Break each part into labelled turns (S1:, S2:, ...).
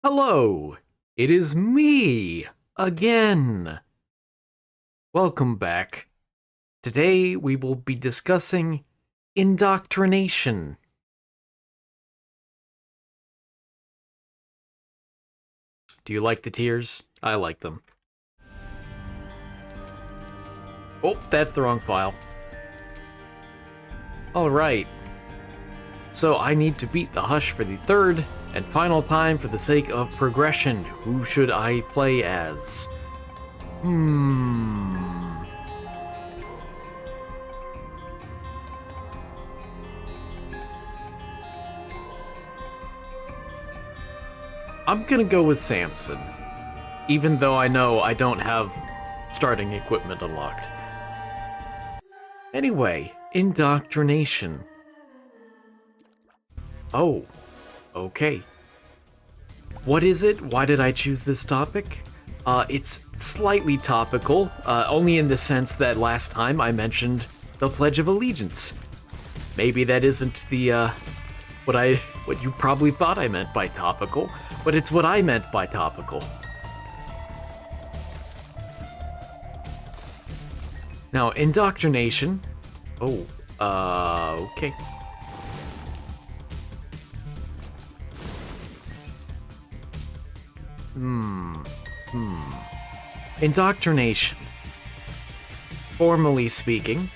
S1: Hello, it is me again. Welcome back. Today we will be discussing indoctrination. Do you like the tears? I like them. Oh, that's the wrong file. Alright. So I need to beat the Hush for the third and final time for the sake of progression. Who should I play as? I'm gonna go with Samson, even though I know I don't have starting equipment unlocked. Anyway, indoctrination. Oh, okay. What is it? Why did I choose this topic? It's slightly topical, only in the sense that last time I mentioned the Pledge of Allegiance. Maybe that isn't the, what you probably thought I meant by topical, but it's what I meant by topical. Now, indoctrination. Oh, okay. Indoctrination. Formally speaking,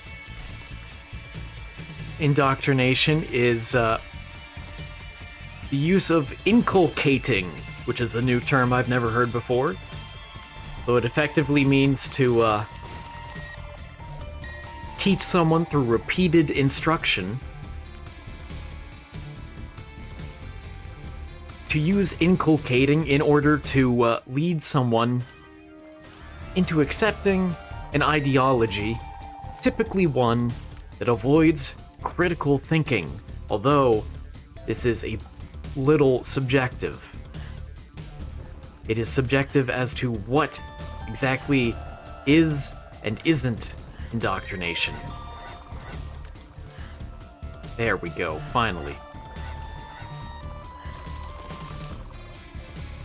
S1: indoctrination is the use of inculcating, which is a new term I've never heard before. So it effectively means to teach someone through repeated instruction. To use inculcating in order to lead someone into accepting an ideology, typically one that avoids critical thinking, although this is a little subjective. It is subjective as to what exactly is and isn't indoctrination. There we go, finally.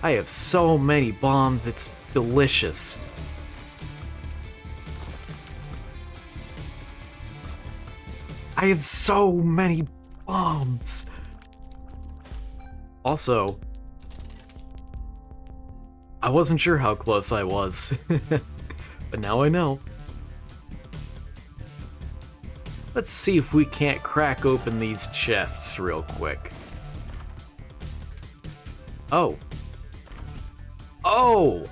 S1: I have so many bombs, it's delicious. I have so many bombs. Also, I wasn't sure how close I was, but now I know. Let's see if we can't crack open these chests real quick. Oh. Oh!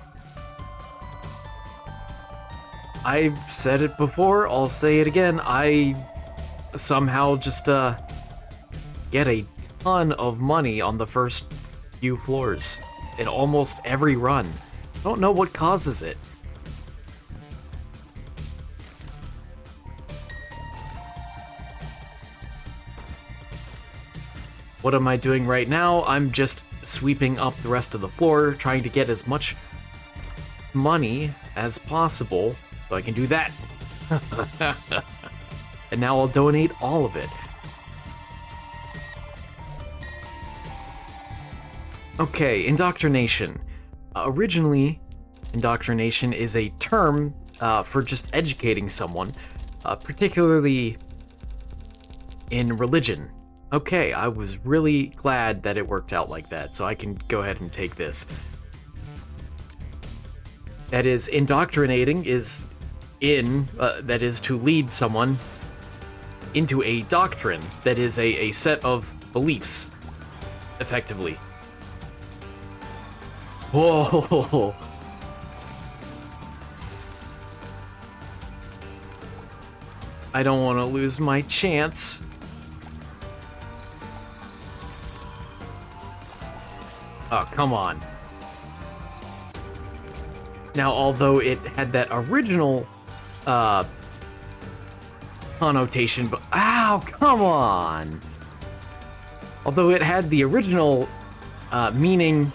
S1: I've said it before, I'll say it again, I somehow just get a ton of money on the first few floors in almost every run. Don't know what causes it. What am I doing right now? I'm just sweeping up the rest of the floor, trying to get as much money as possible so I can do that. And now I'll donate all of it. Okay, indoctrination. Originally, indoctrination is a term for just educating someone, particularly in religion. Okay, I was really glad that it worked out like that, so I can go ahead and take this. That is, indoctrinating is that is to lead someone into a doctrine, that is a set of beliefs, effectively. Whoa! I don't want to lose my chance. Oh, come on. Now, although it had that original connotation, but ow, come on! Although it had the original meaning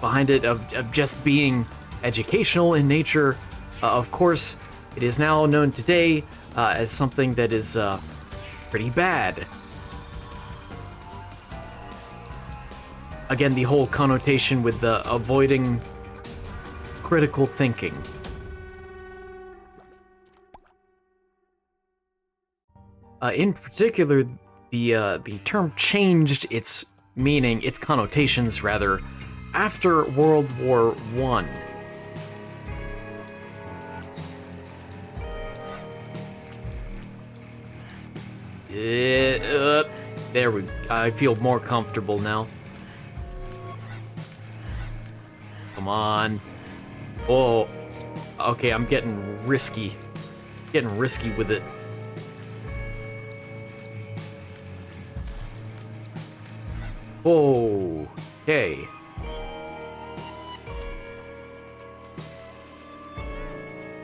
S1: behind it of just being educational in nature, of course, it is now known today as something that is pretty bad. Again, the whole connotation with the avoiding critical thinking. In particular, the term changed its meaning, its connotations rather, after World War I. There we go. I feel more comfortable now. Come on. Oh. Okay, I'm getting risky. Getting risky with it. Oh. Okay.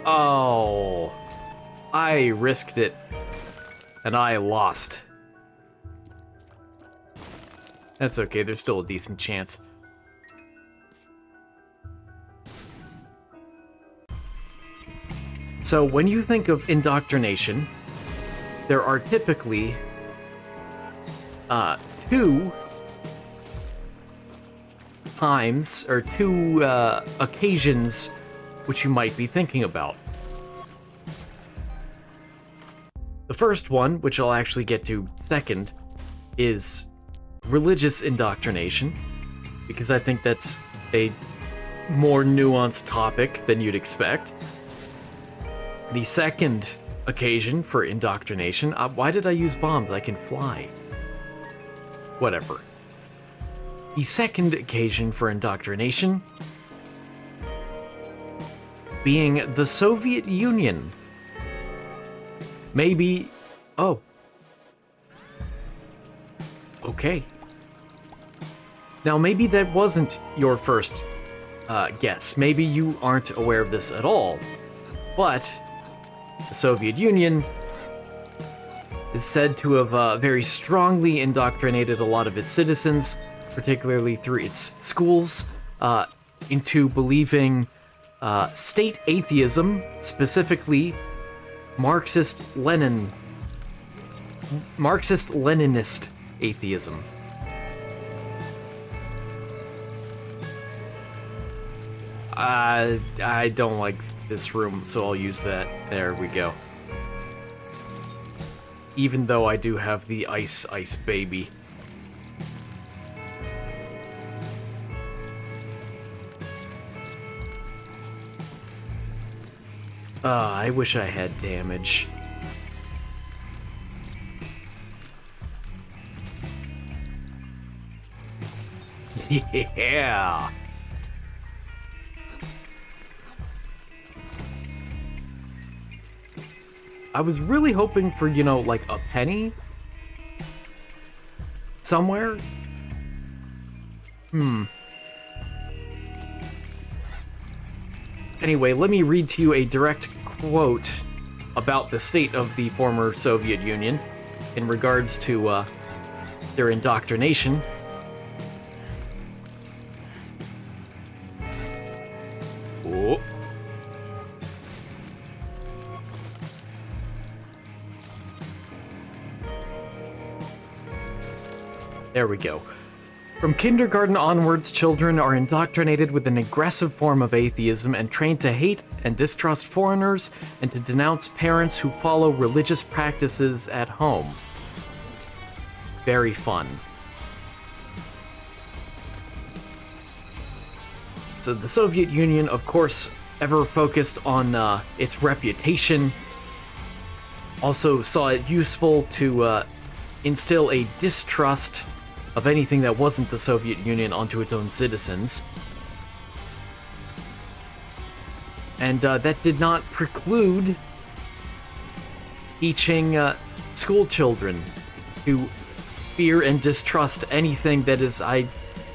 S1: Oh. I risked it. And I lost. That's okay, there's still a decent chance. So when you think of indoctrination, there are typically two times, or two occasions which you might be thinking about. The first one, which I'll actually get to second, is religious indoctrination, because I think that's a more nuanced topic than you'd expect. The second occasion for indoctrination, why did I use bombs? I can fly. Whatever. The second occasion for indoctrination being the Soviet Union. Maybe... Oh. Okay. Now, maybe that wasn't your first guess. Maybe you aren't aware of this at all. But the Soviet Union is said to have very strongly indoctrinated a lot of its citizens, particularly through its schools, into believing state atheism, specifically Marxist-Leninist atheism. I don't like this room, so I'll use that. There we go. Even though I do have the ice baby. I wish I had damage. Yeah! I was really hoping for, you know, like a penny somewhere. Anyway, let me read to you a direct quote about the state of the former Soviet Union in regards to their indoctrination. Oh. There we go. From kindergarten onwards, children are indoctrinated with an aggressive form of atheism and trained to hate and distrust foreigners and to denounce parents who follow religious practices at home. Very fun. So the Soviet Union, of course, ever focused on its reputation, also saw it useful to instill a distrust of anything that wasn't the Soviet Union onto its own citizens. And that did not preclude teaching school children to fear and distrust anything that is,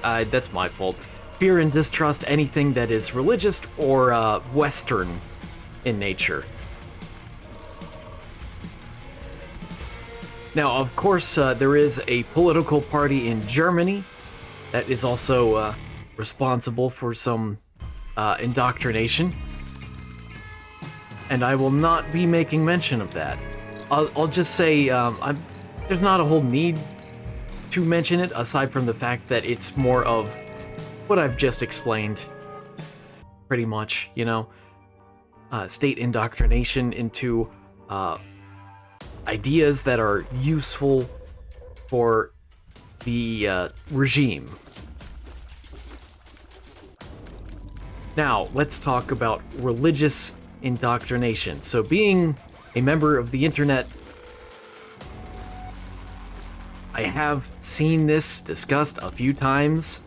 S1: that's my fault, fear and distrust anything that is religious or Western in nature. Now, of course, there is a political party in Germany that is also responsible for some indoctrination, and I will not be making mention of that. I'll just say there's not a whole need to mention it, aside from the fact that it's more of what I've just explained, pretty much, you know, state indoctrination into ideas that are useful for the regime. Now, let's talk about religious indoctrination. So being a member of the internet, I have seen this discussed a few times.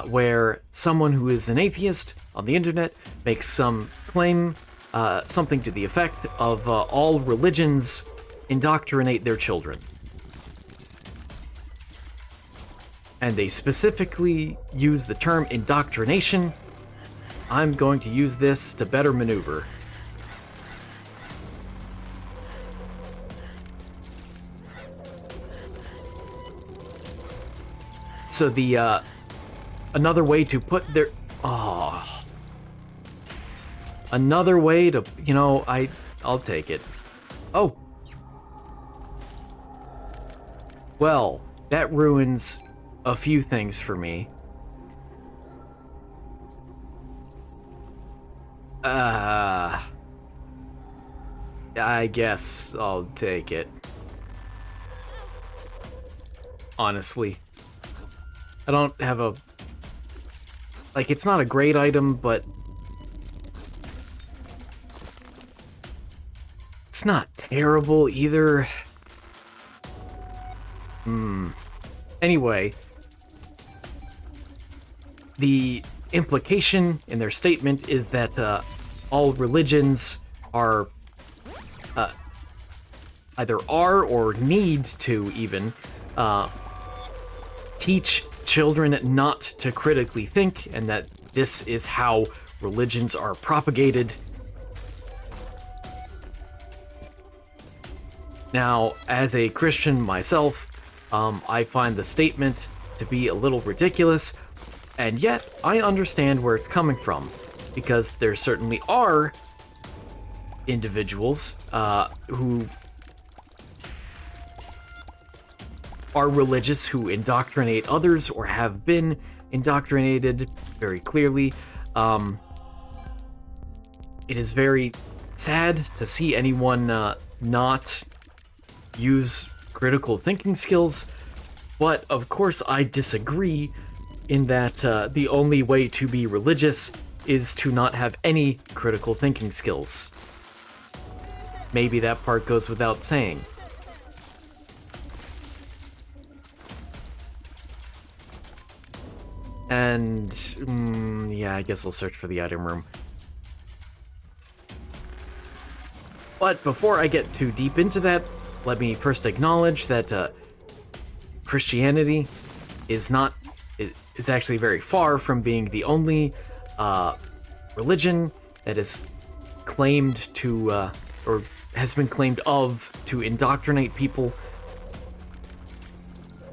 S1: Where someone who is an atheist on the internet makes some claim, something to the effect of all religions indoctrinate their children. And they specifically use the term indoctrination. I'm going to use this to better maneuver. So the, another way to put their... Oh. Another way to... You know, I'll take it. Oh. Well, that ruins a few things for me. I guess I'll take it. Honestly. I don't have a... Like, it's not a great item, but... It's not terrible either. Anyway. The implication in their statement is that all religions are... either are or need to even teach children not to critically think, and that this is how religions are propagated. Now, as a Christian myself, I find the statement to be a little ridiculous, and yet I understand where it's coming from, because there certainly are individuals who are religious, who indoctrinate others or have been indoctrinated very clearly. It is very sad to see anyone not use critical thinking skills, but of course I disagree in that the only way to be religious is to not have any critical thinking skills. Maybe that part goes without saying. And, yeah, I guess I'll search for the item room. But before I get too deep into that, let me first acknowledge that Christianity is actually very far from being the only religion that is claimed to, or has been claimed of, to indoctrinate people.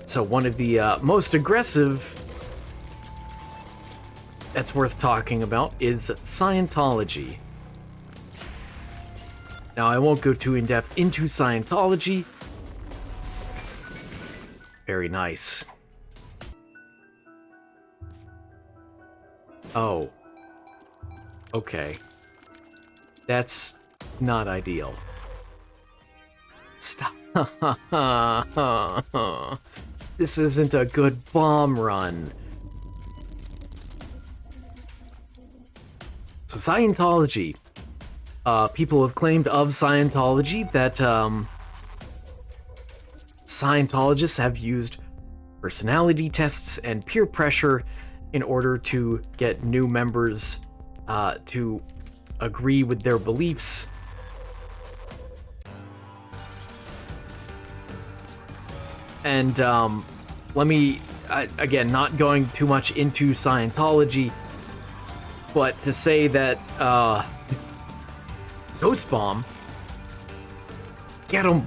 S1: So one of the most aggressive that's worth talking about is Scientology. Now, I won't go too in-depth into Scientology. Very nice. Oh. Okay. That's not ideal. Stop. This isn't a good bomb run. So Scientology. People have claimed of Scientology that Scientologists have used personality tests and peer pressure in order to get new members to agree with their beliefs. And let me, again, not going too much into Scientology, but to say that Ghost Bomb, get him.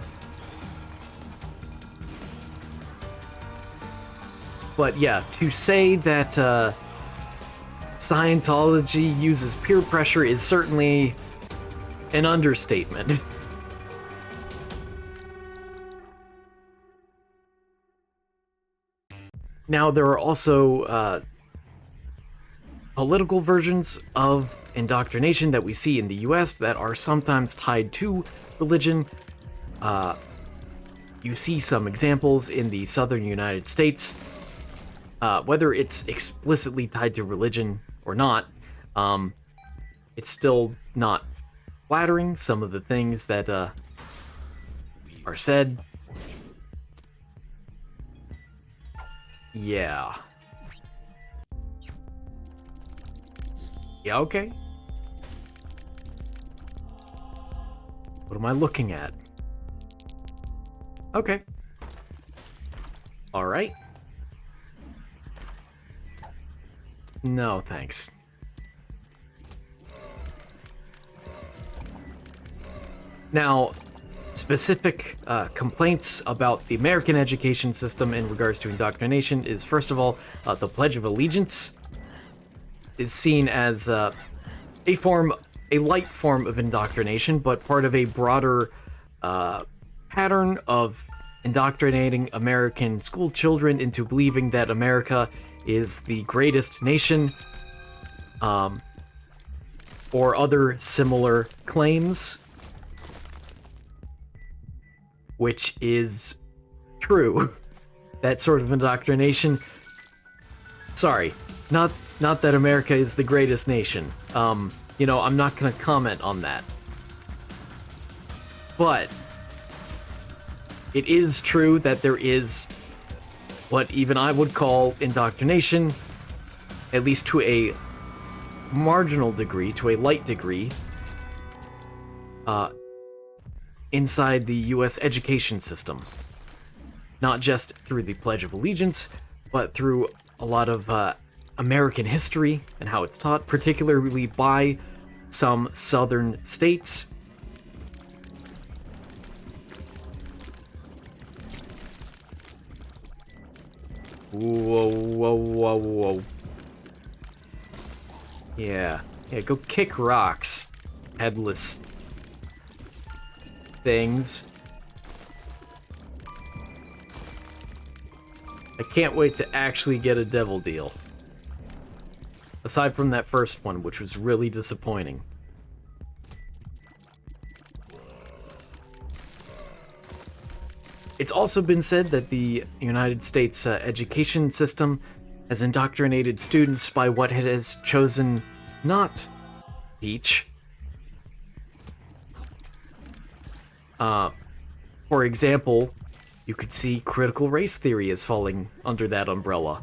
S1: But yeah, to say that Scientology uses peer pressure is certainly an understatement. Now, there are also political versions of indoctrination that we see in the US that are sometimes tied to religion. You see some examples in the southern United States. Whether it's explicitly tied to religion or not, it's still not flattering, some of the things that are said. Yeah. Yeah, okay. What am I looking at? Okay. Alright. No, thanks. Now, specific complaints about the American education system in regards to indoctrination is, first of all, the Pledge of Allegiance is seen as a light form of indoctrination, but part of a broader pattern of indoctrinating American school children into believing that America is the greatest nation, or other similar claims, which is true. That sort of indoctrination. Sorry, not that America is the greatest nation. I'm not gonna comment on that. But it is true that there is what even I would call indoctrination, at least to a marginal degree, to a light degree, inside the US education system. Not just through the Pledge of Allegiance, but through a lot of American history and how it's taught, particularly by some southern states. Whoa, whoa, whoa, whoa. Yeah, go kick rocks, headless things. I can't wait to actually get a devil deal. Aside from that first one, which was really disappointing. It's also been said that the United States education system has indoctrinated students by what it has chosen not to teach. For example, you could see critical race theory as falling under that umbrella.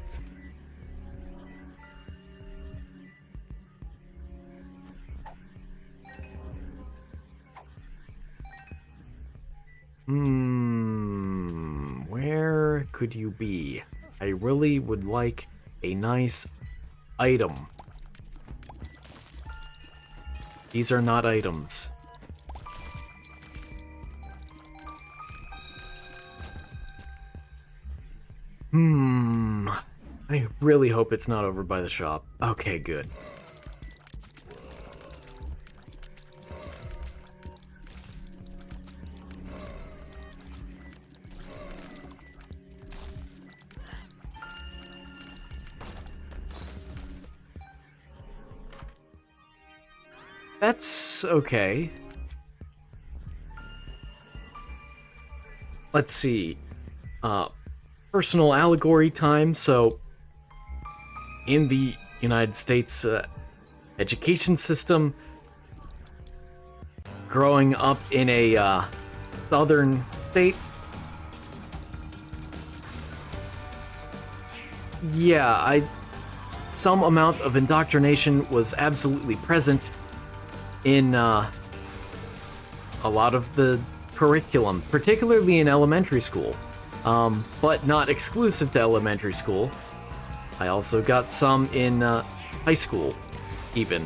S1: Where could you be? I really would like a nice item. These are not items. I really hope it's not over by the shop. Okay, good. That's okay. Let's see. Personal allegory time. So, in the United States education system, growing up in a southern state, yeah, some amount of indoctrination was absolutely present in a lot of the curriculum, particularly in elementary school, but not exclusive to elementary school. I also got some in high school, even.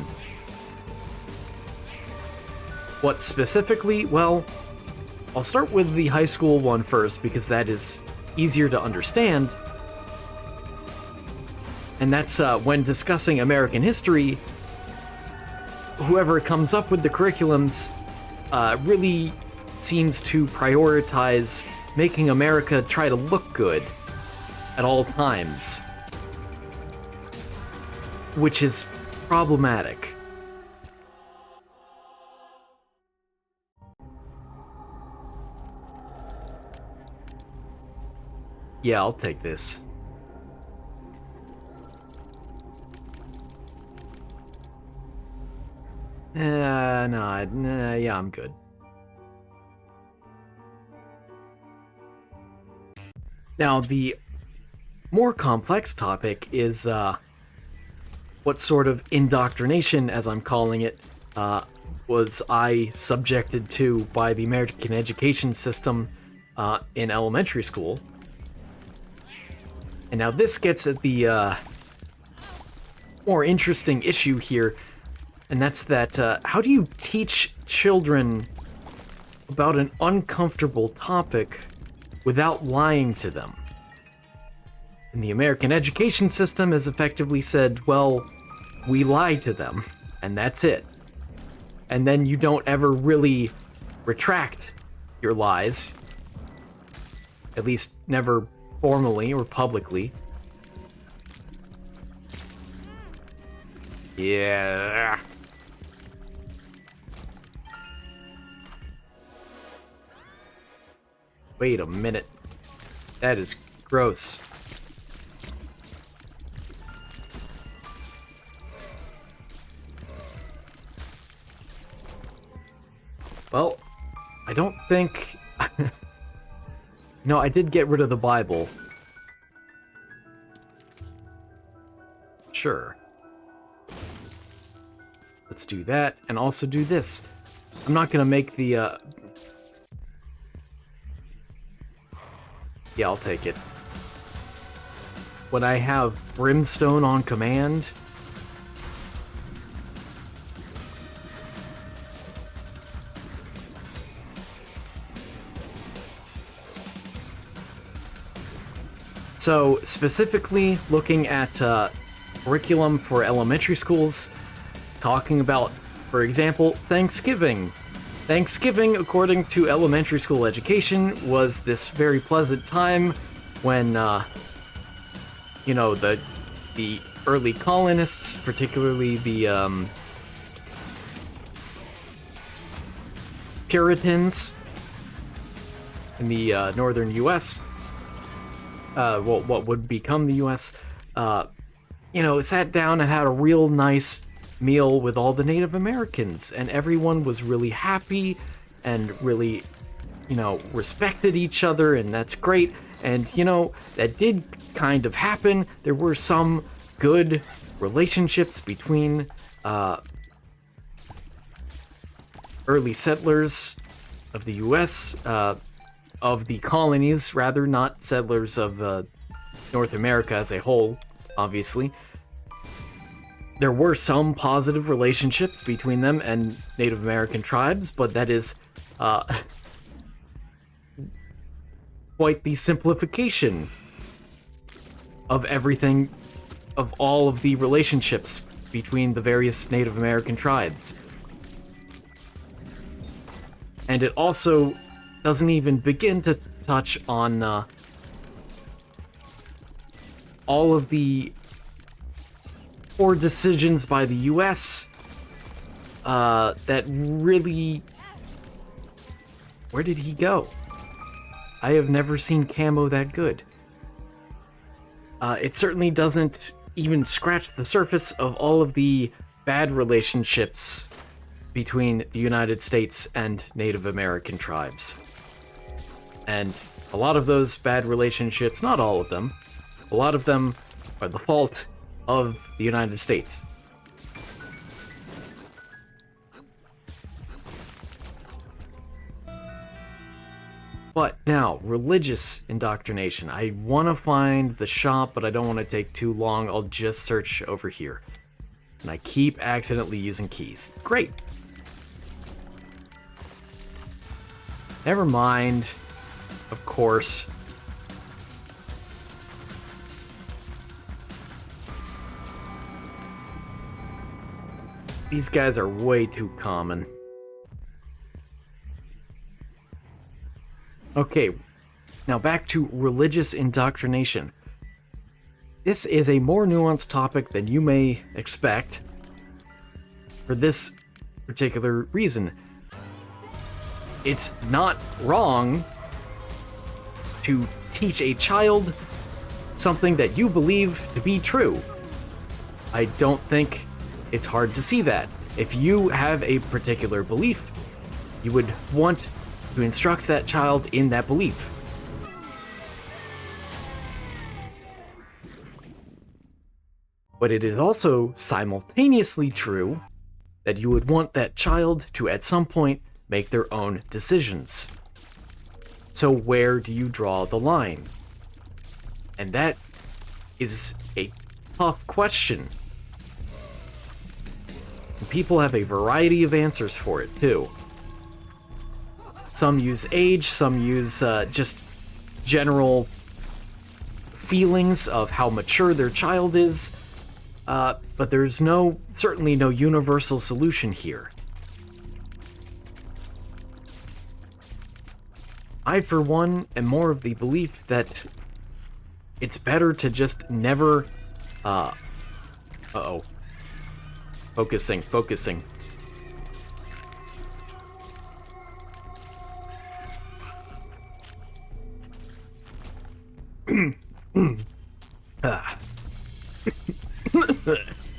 S1: What specifically? Well, I'll start with the high school one first, because that is easier to understand. And that's when discussing American history, whoever comes up with the curriculums really seems to prioritize making America try to look good at all times, which is problematic. Yeah, I'll take this. Nah, yeah, I'm good. Now, the more complex topic is what sort of indoctrination, as I'm calling it, was I subjected to by the American education system in elementary school. And now this gets at the more interesting issue here, and that's that how do you teach children about an uncomfortable topic without lying to them? And the American education system has effectively said, well, we lie to them, and that's it. And then you don't ever really retract your lies. At least never formally or publicly. Yeah. Wait a minute. That is gross. Well, I don't think... No, I did get rid of the Bible. Sure. Let's do that, and also do this. I'm not gonna make the, Yeah, I'll take it. When I have brimstone on command... So, specifically looking at curriculum for elementary schools, talking about, for example, Thanksgiving. Thanksgiving, according to elementary school education, was this very pleasant time when, you know, the early colonists, particularly the Puritans in the northern U.S., well, what would become the U.S., you know, sat down and had a real nice meal with all the Native Americans, and everyone was really happy and really, you know, respected each other, and that's great. And, you know, that did kind of happen. There were some good relationships between early settlers of the U.S., of the colonies, rather, not settlers of North America as a whole, obviously. There were some positive relationships between them and Native American tribes, but that is quite the simplification of everything, of all of the relationships between the various Native American tribes. And it also doesn't even begin to touch on all of the poor decisions by the US that really... Where did he go? I have never seen camo that good. It certainly doesn't even scratch the surface of all of the bad relationships between the United States and Native American tribes. And a lot of those bad relationships, not all of them, a lot of them are the fault of the United States. But now, religious indoctrination. I want to find the shop, but I don't want to take too long. I'll just search over here. And I keep accidentally using keys. Great. Never mind. Of course. These guys are way too common. Okay, now back to religious indoctrination. this is a more nuanced topic than you may expect for this particular reason. It's not wrong to teach a child something that you believe to be true. I don't think it's hard to see that. If you have a particular belief, you would want to instruct that child in that belief. But it is also simultaneously true that you would want that child to at some point make their own decisions. So where do you draw the line? And that is a tough question. And people have a variety of answers for it, too. Some use age, some use just general feelings of how mature their child is, but there's certainly no universal solution here. I, for one, am more of the belief that it's better to just never, uh-oh. Focusing.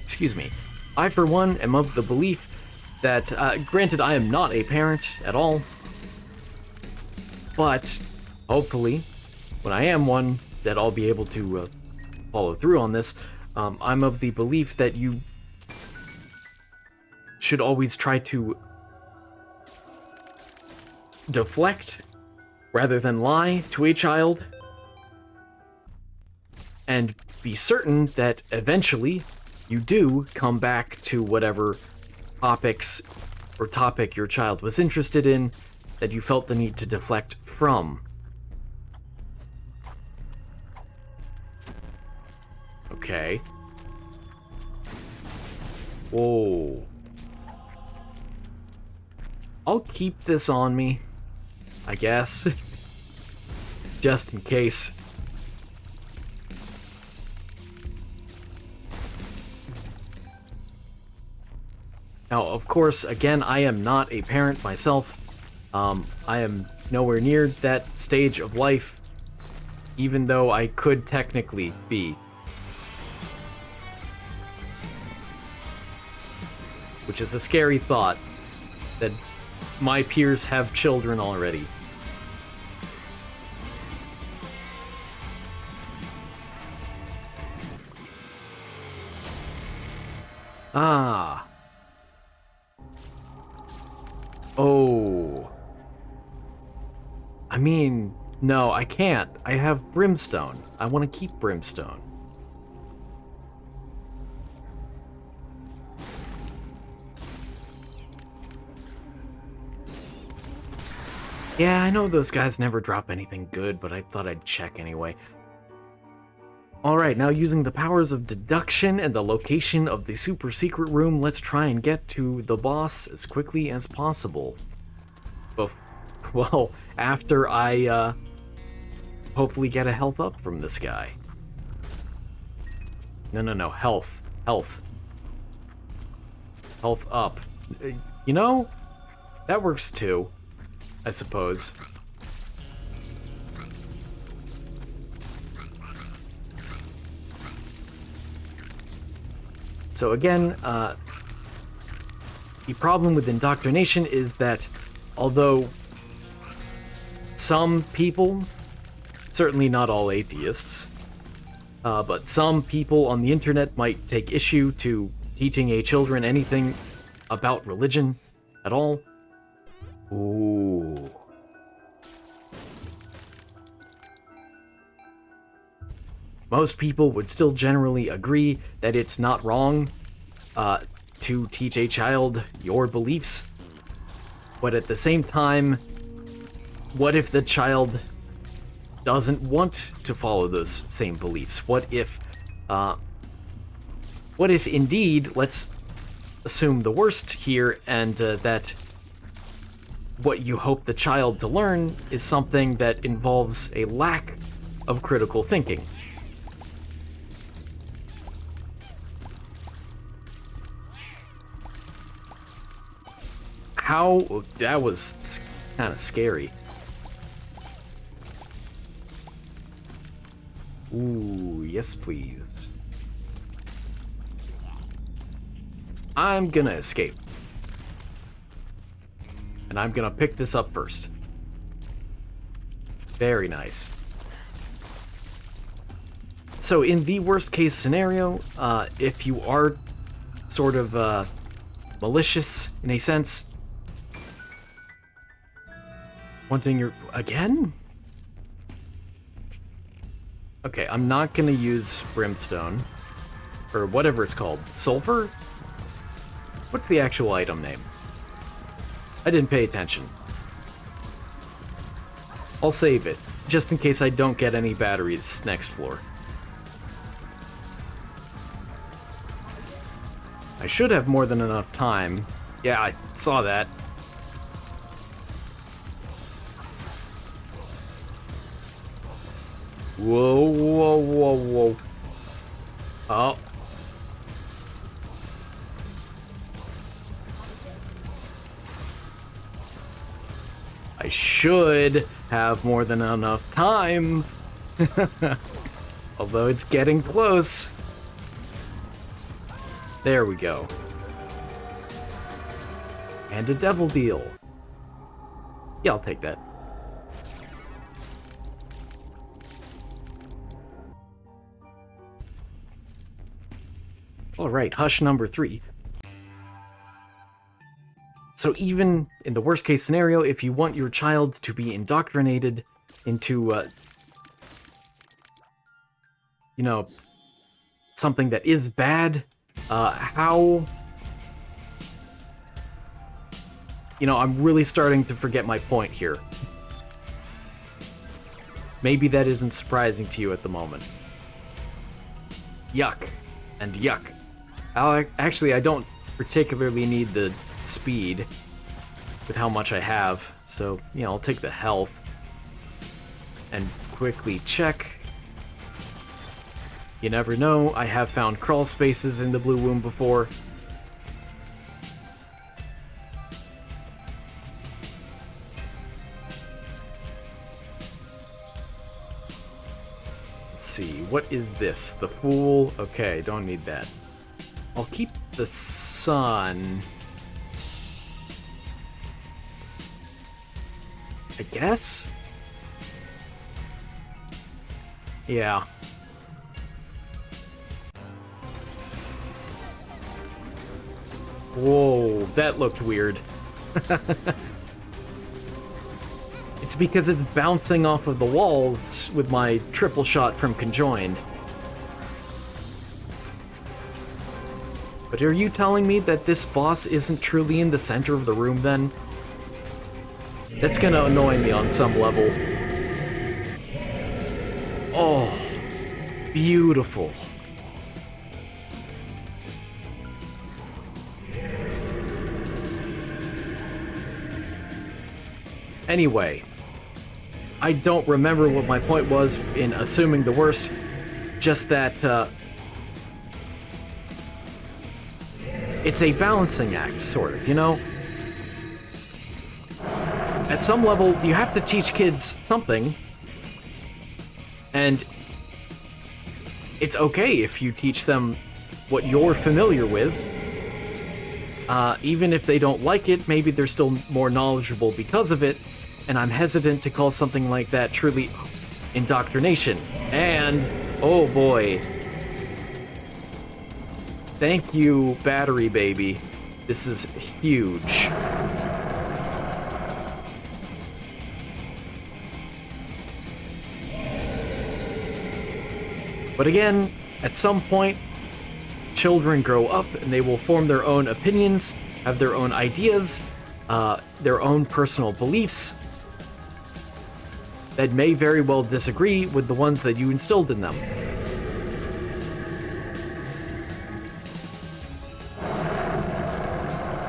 S1: Excuse me. I, for one, am of the belief that, granted, I am not a parent at all, but hopefully, when I am one, that I'll be able to follow through on this. I'm of the belief that you should always try to deflect rather than lie to a child, and be certain that eventually you do come back to whatever topics or topic your child was interested in that you felt the need to deflect from. Okay. Whoa. I'll keep this on me, I guess. Just in case. Now, of course, again, I am not a parent myself. I am nowhere near that stage of life, even though I could technically be. Which is a scary thought, that my peers have children already. Ah. Oh. I mean, no, I can't. I have brimstone. I want to keep brimstone. Yeah, I know those guys never drop anything good, but I thought I'd check anyway. Alright, now using the powers of deduction and the location of the super secret room, let's try and get to the boss as quickly as possible. Well, after I, hopefully get a health up from this guy. No, health. Health up. You know, that works too, I suppose. So again, the problem with indoctrination is that although some people, certainly not all atheists, but some people on the internet might take issue to teaching a children anything about religion at all. Ooh. Most people would still generally agree that it's not wrong to teach a child your beliefs. But at the same time, what if the child doesn't want to follow those same beliefs? What if indeed, let's assume the worst here, and that what you hope the child to learn is something that involves a lack of critical thinking? How? That was kind of scary. Ooh, yes please. I'm gonna escape. And I'm gonna pick this up first. Very nice. So in the worst case scenario, if you are sort of malicious in a sense, wanting your... Again? Okay, I'm not gonna use brimstone, or whatever it's called. Sulfur? What's the actual item name? I didn't pay attention. I'll save it, just in case I don't get any batteries next floor. I should have more than enough time. Yeah, I saw that. Whoa, whoa, whoa, whoa. Oh. I should have more than enough time. Although it's getting close. There we go. And a devil deal. Yeah, I'll take that. Alright, hush number 3. So even in the worst case scenario, if you want your child to be indoctrinated into, you know, something that is bad, how... You know, I'm really starting to forget my point here. Maybe that isn't surprising to you at the moment. Yuck. And yuck. Actually, I don't particularly need the speed with how much I have, so, you know, I'll take the health and quickly check. You never know, I have found crawl spaces in the Blue Womb before. Let's see, what is this? The Fool? Okay, don't need that. I'll keep the Sun. I guess? Yeah. Whoa, that looked weird. It's because it's bouncing off of the walls with my triple shot from conjoined. But are you telling me that this boss isn't truly in the center of the room then? That's gonna annoy me on some level. Oh, beautiful. Anyway, I don't remember what my point was in assuming the worst, just that, it's a balancing act, sort of, you know? At some level, you have to teach kids something, and it's okay if you teach them what you're familiar with. Even if they don't like it, maybe they're still more knowledgeable because of it, and I'm hesitant to call something like that truly indoctrination. And, oh boy. Thank you, battery baby. This is huge. But again, at some point, children grow up and they will form their own opinions, have their own ideas, their own personal beliefs that may very well disagree with the ones that you instilled in them.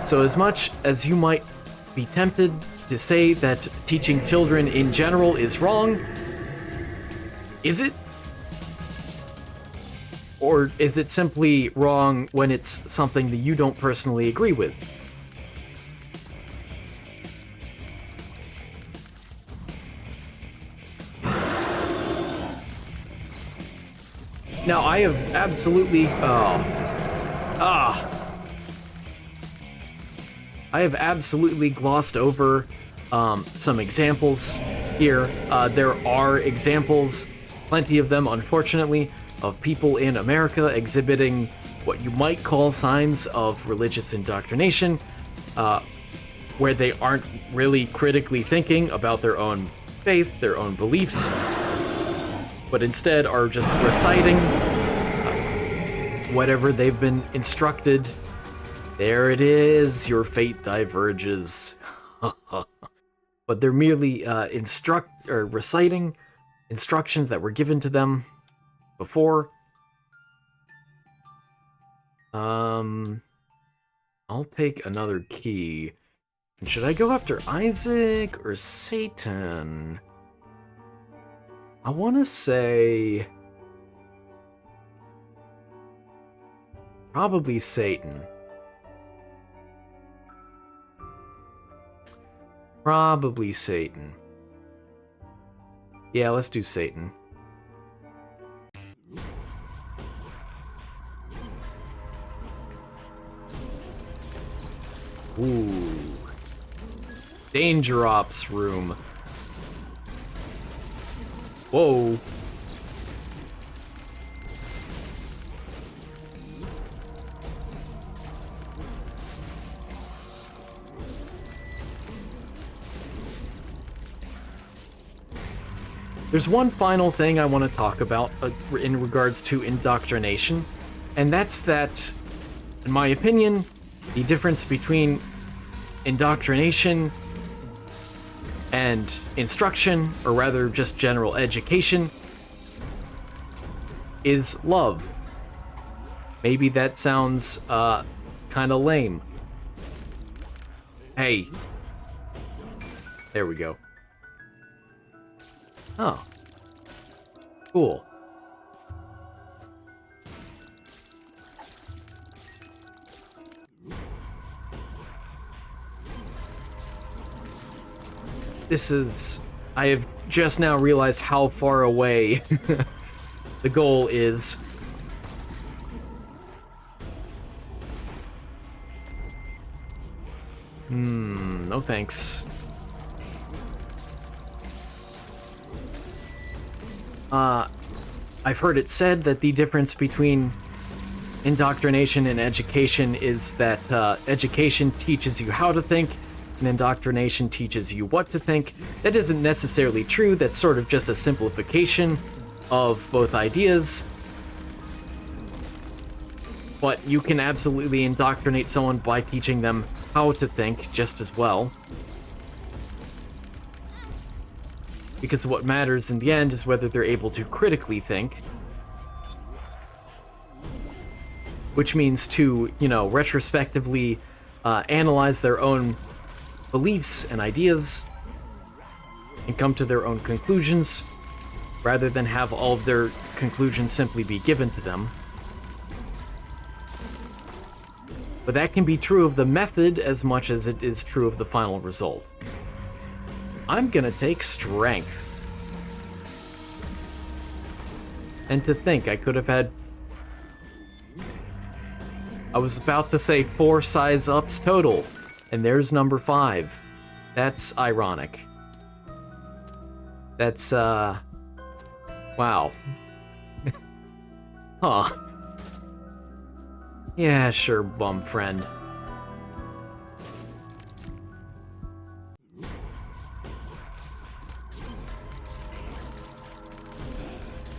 S1: So as much as you might be tempted to say that teaching children in general is wrong, is it? Or is it simply wrong when it's something that you don't personally agree with? Now, I have absolutely... I have absolutely glossed over some examples here. There are examples, plenty of them, unfortunately, of people in America exhibiting what you might call signs of religious indoctrination, where they aren't really critically thinking about their own faith, their own beliefs, but instead are just reciting whatever they've been instructed. There it is, your fate diverges. But they're merely reciting instructions that were given to them before. I'll take another key. Should I go after Isaac or Satan? I want to say... probably Satan. Probably Satan. Yeah, let's do Satan. Ooh. Danger Ops room. Whoa. There's one final thing I want to talk about in regards to indoctrination, and that's that, in my opinion, the difference between indoctrination and instruction, or rather just general education, is love. Maybe that sounds kind of lame. Hey. There we go. Oh. Cool. I have just now realized how far away the goal is. No thanks. I've heard it said that the difference between indoctrination and education is that education teaches you how to think, and indoctrination teaches you what to think. That isn't necessarily true. That's sort of just a simplification of both ideas. But you can absolutely indoctrinate someone by teaching them how to think just as well. Because what matters in the end is whether they're able to critically think. Which means to, retrospectively analyze their own beliefs and ideas and come to their own conclusions, rather than have all of their conclusions simply be given to them. But that can be true of the method as much as it is true of the final result. I'm gonna take strength. And to think, I could have had... I was about to say 4 size ups total, and there's number 5. That's ironic. That's, wow. Huh. Yeah, sure, bum friend.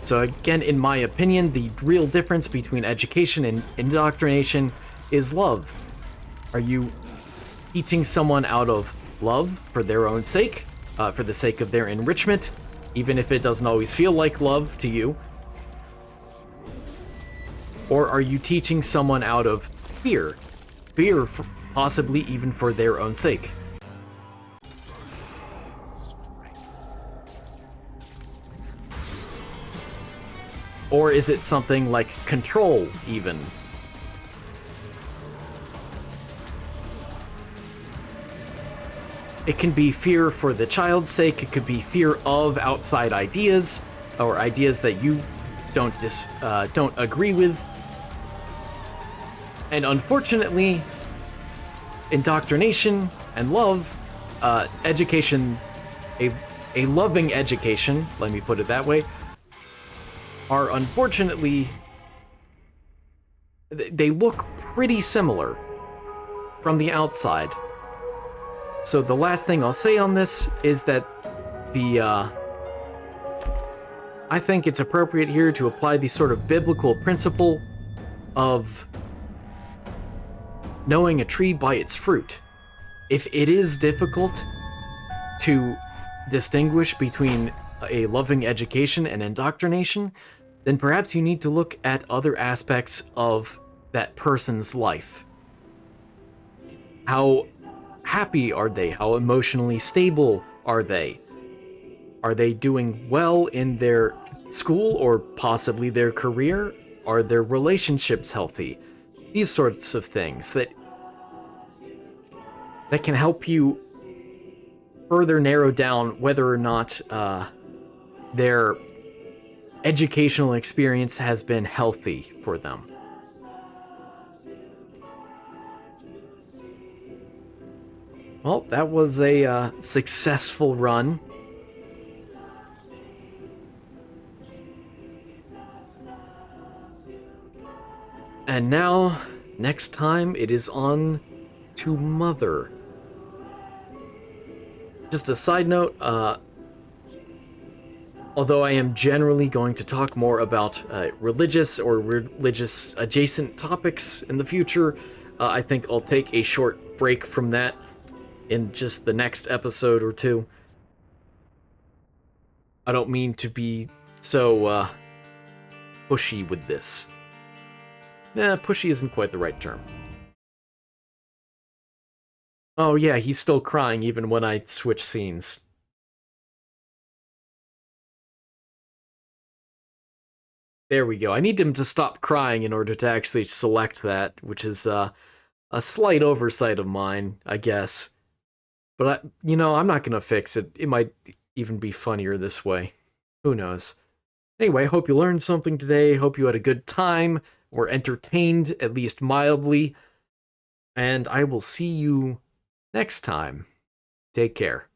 S1: So again, in my opinion, the real difference between education and indoctrination is love. Are you teaching someone out of love for their own sake, for the sake of their enrichment, even if it doesn't always feel like love to you? Or are you teaching someone out of fear? Fear, possibly even for their own sake. Or is it something like control, even? It can be fear for the child's sake, it could be fear of outside ideas, or ideas that you don't agree with. And unfortunately, indoctrination and love, education, a loving education, let me put it that way, are unfortunately, they look pretty similar from the outside. So the last thing I'll say on this is that I think it's appropriate here to apply the sort of biblical principle of knowing a tree by its fruit. If it is difficult to distinguish between a loving education and indoctrination, then perhaps you need to look at other aspects of that person's life. How happy are they? How emotionally stable are they? Are they doing well in their school or possibly their career? Are their relationships healthy? These sorts of things that can help you further narrow down whether or not their educational experience has been healthy for them. Well, that was a successful run. And now, next time, it is on to Mother. Just a side note, although I am generally going to talk more about religious or religious adjacent topics in the future, I think I'll take a short break from that in just the next episode or two. I don't mean to be so pushy with this. Nah, pushy isn't quite the right term. Oh yeah, he's still crying even when I switch scenes. There we go. I need him to stop crying in order to actually select that, which is a slight oversight of mine, I guess. But, I'm not going to fix it. It might even be funnier this way. Who knows? Anyway, hope you learned something today. Hope you had a good time, or entertained, at least mildly. And I will see you next time. Take care.